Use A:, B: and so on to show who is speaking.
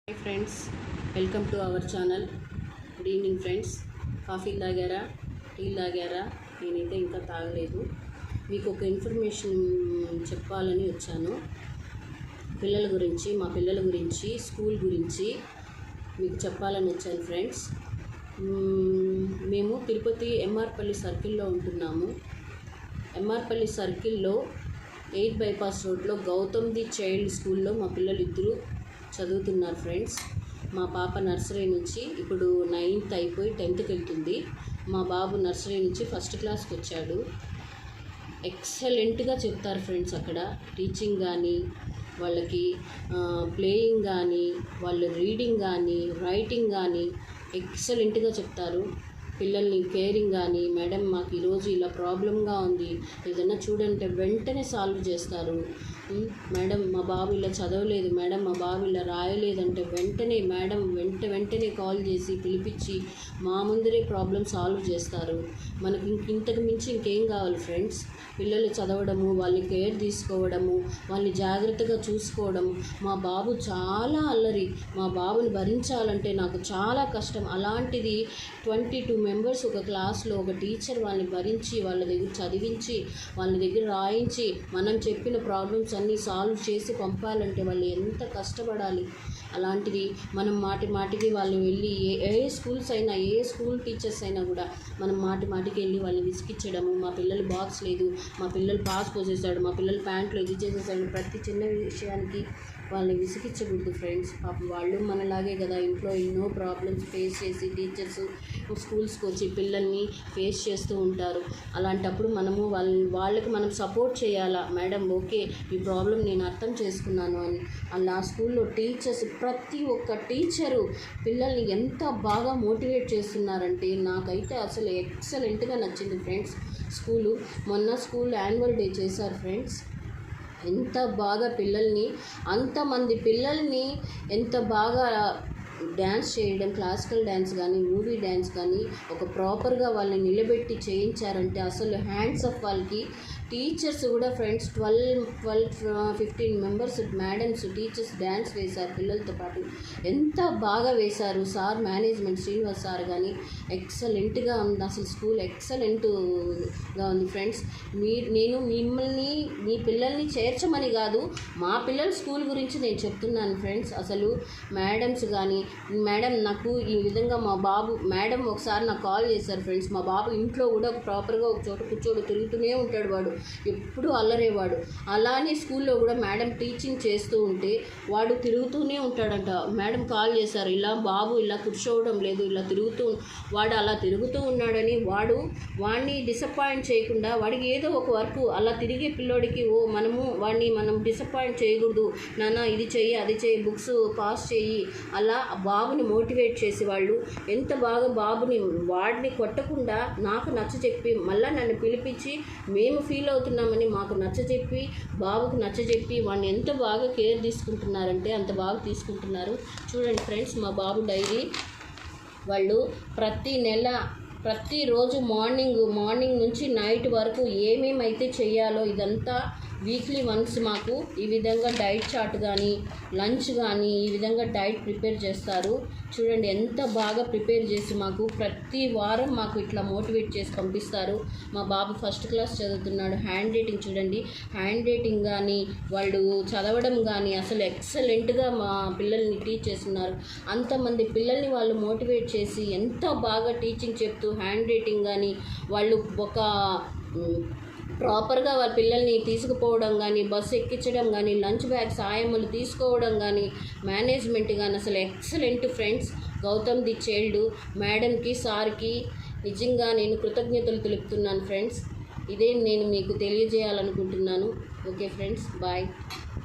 A: Hi friends, welcome to our channel. Good evening friends. Coffee తాగారా, tea తాగారా? నేనైతే ఇంకా తాగలేదు. మీకు ఒక ఇన్ఫర్మేషన్ చెప్పాలని వచ్చాను. పిల్లల గురించి, మా పిల్లల గురించి, స్కూల్ గురించి మీకు చెప్పాలని వచ్చాను ఫ్రెండ్స్. మేము తిరుపతి ఎంఆర్పల్లి సర్కిల్లో ఉంటున్నాము. ఎంఆర్పల్లి సర్కిల్లో 8 బైపాస్ రోడ్లో గౌతమ్ ది చైల్డ్ స్కూల్లో మా పిల్లలు ఇద్దరు చదువుతున్నారు ఫ్రెండ్స్. మా పాప నర్సరీ నుంచి ఇప్పుడు 9th అయిపోయి 10th వెళ్తుంది. మా బాబు నర్సరీ నుంచి ఫస్ట్ క్లాస్కి వచ్చాడు. ఎక్సలెంట్గా చెప్తారు ఫ్రెండ్స్. అక్కడ టీచింగ్ కానీ, వాళ్ళకి ప్లేయింగ్ కానీ, వాళ్ళ రీడింగ్ కానీ, రైటింగ్ కానీ ఎక్సలెంట్గా చెప్తారు. పిల్లల్ని కేరింగ్ కానీ, మేడం మాకు ఈరోజు ఇలా ప్రాబ్లంగా ఉంది, ఏదైనా చూడంటే వెంటనే సాల్వ్ చేస్తారు. మేడం మా బాబు ఇలా చదవలేదు, మేడం మా బాబు ఇలా రాయలేదంటే వెంటనే మేడం వెంటనే కాల్ చేసి పిలిపించి మా ముందరే ప్రాబ్లం సాల్వ్ చేస్తారు. మనకి ఇంతకు మించి ఇంకేం కావాలి ఫ్రెండ్స్? పిల్లలు చదవడము, వాళ్ళని కేర్ తీసుకోవడము, వాళ్ళని జాగ్రత్తగా చూసుకోవడము. మా బాబు చాలా అల్లరి. మా బాబుని భరించాలంటే నాకు చాలా కష్టం. అలాంటిది 22 మెంబర్స్ ఒక క్లాస్లో, ఒక టీచర్ వాళ్ళని భరించి, వాళ్ళ దగ్గర చదివించి, వాళ్ళ దగ్గర రాయించి, మనం చెప్పిన ప్రాబ్లమ్స్ అన్నీ సాల్వ్ చేసి పంపాలంటే వాళ్ళు ఎంత కష్టపడాలి. అలాంటిది మనం మాటికి వాళ్ళు వెళ్ళి ఏ స్కూల్స్ అయినా, ఏ స్కూల్ టీచర్స్ అయినా కూడా మనం మాటికి వెళ్ళి వాళ్ళని విసిగించడము, మా పిల్లలు బాక్స్ లేదు, మా పిల్లలు పాస్ పోసేసాడు, మా పిల్లలు ప్యాంట్లో ఇది చేసేసాడు, ప్రతి చిన్న విషయానికి వాళ్ళని విసిగించకూడదు ఫ్రెండ్స్. పాపం వాళ్ళు మనలాగే కదా, ఇంట్లో ఎన్నో ప్రాబ్లమ్స్ ఫేస్ చేసి టీచర్స్ స్కూల్స్కి వచ్చి పిల్లల్ని ఫేస్ చేస్తూ ఉంటారు. అలాంటప్పుడు మనము వాళ్ళకి మనం సపోర్ట్ చేయాలా. మేడం ఓకే, ఈ ప్రాబ్లం నేను అర్థం చేసుకున్నాను అని. అలా స్కూల్లో టీచర్స్, ప్రతి ఒక్క టీచరు పిల్లల్ని ఎంత బాగా మోటివేట్ చేస్తున్నారంటే నాకైతే అసలు ఎక్సలెంట్గా నచ్చింది ఫ్రెండ్స్. మొన్న స్కూల్ యాన్యువల్ డే చేశారు ఫ్రెండ్స్. ఎంత బాగా అంతమంది పిల్లల్ని ఎంత బాగా డ్యాన్స్ చేయడం, క్లాసికల్ డ్యాన్స్ కానీ, మూవీ డ్యాన్స్ కానీ ఒక ప్రాపర్గా వాళ్ళని నిలబెట్టి చేయించారంటే అసలు హ్యాండ్స్ ఆఫ్ వాళ్ళకి. టీచర్స్ కూడా friends 12-15 members madams, teachers dance వేశారు పిల్లలతో పాటు. ఎంత బాగా వేశారు. సార్ మేనేజ్మెంట్ శ్రీనివాస్ సార్ కానీ ఎక్సలెంట్గా ఉంది. అసలు స్కూల్ ఎక్సలెంట్గా ఉంది ఫ్రెండ్స్. నేను మిమ్మల్ని, మీ పిల్లల్ని చేర్చమని కాదు, మా పిల్లల స్కూల్ గురించి నేను చెప్తున్నాను ఫ్రెండ్స్. అసలు మేడమ్స్ కానీ, మేడం నాకు ఈ విధంగా మా బాబు, మేడం ఒకసారి నాకు కాల్ చేశారు ఫ్రెండ్స్. మా బాబు ఇంట్లో కూడా ప్రాపర్గా ఒక చోట కూర్చోడు, తిరుగుతూనే ఉంటాడు, వాడు ఎప్పుడు అల్లరేవాడు. అలానే స్కూల్లో కూడా మేడం టీచింగ్ చేస్తూ ఉంటే వాడు తిరుగుతూనే ఉంటాడంట. మేడం కాల్ చేశారు, ఇలా బాబు ఇలా కూర్చోవడం లేదు, ఇలా వాడు అలా తిరుగుతూ ఉన్నాడని వాడిని డిసప్పాయింట్ చేయకుండా, వాడికి ఏదో ఒక వర్క్, అలా తిరిగే పిల్లోడికి మనం డిసప్పాయింట్ చేయకూడదు, నాన్న ఇది చెయ్యి, అది చెయ్యి, బుక్స్ పాస్ చెయ్యి, అలా బాబుని మోటివేట్ చేసి వాళ్ళు ఎంత బాగా వాడిని కొట్టకుండా నాకు నచ్చచెప్పి మళ్ళీ నన్ను పిలిపించి మేము ఫీల్ అవుతున్నామని మాకు నచ్చచెప్పి, బాబుకు నచ్చచెప్పి వాడిని ఎంత బాగా కేర్ తీసుకుంటున్నారంటే అంత బాగా తీసుకుంటున్నారు. చూడండి ఫ్రెండ్స్, మా బాబు డైరీ వాళ్ళు ప్రతిరోజు మార్నింగ్ నుంచి నైట్ వరకు ఏమేమైతే చేయాలో ఇదంతా వీక్లీ వన్స్ మాకు ఈ విధంగా డైట్ చార్ట్ కానీ, లంచ్ కానీ ఈ విధంగా డైట్ ప్రిపేర్ చేస్తారు. చూడండి ఎంత బాగా ప్రిపేర్ చేసి మాకు ప్రతి వారం మాకు ఇట్లా మోటివేట్ చేసి పంపిస్తారు. మా బాబు ఫస్ట్ క్లాస్ చదువుతున్నాడు. హ్యాండ్ రైటింగ్ చూడండి, హ్యాండ్ రైటింగ్ కానీ, వాళ్ళు చదవడం కానీ అసలు ఎక్సలెంట్గా మా పిల్లల్ని టీచ్ చేస్తున్నారు. అంతమంది పిల్లల్ని వాళ్ళు మోటివేట్ చేసి ఎంత బాగా టీచింగ్ చెప్తూ హ్యాండ్ రైటింగ్ కానీ, వాళ్ళు ఒక ప్రాపర్గా వాళ్ళ పిల్లల్ని తీసుకుపోవడం కానీ, బస్సు ఎక్కించడం కానీ, లంచ్ బ్యాగ్ సాయములు తీసుకోవడం కానీ, మేనేజ్మెంట్ కానీ అసలు excellent friends. Gautam the child మేడంకి, సార్కి నిజంగా నేను కృతజ్ఞతలు తెలుపుతున్నాను ఫ్రెండ్స్. ఇదే నేను మీకు తెలియజేయాలనుకుంటున్నాను. Okay friends, bye.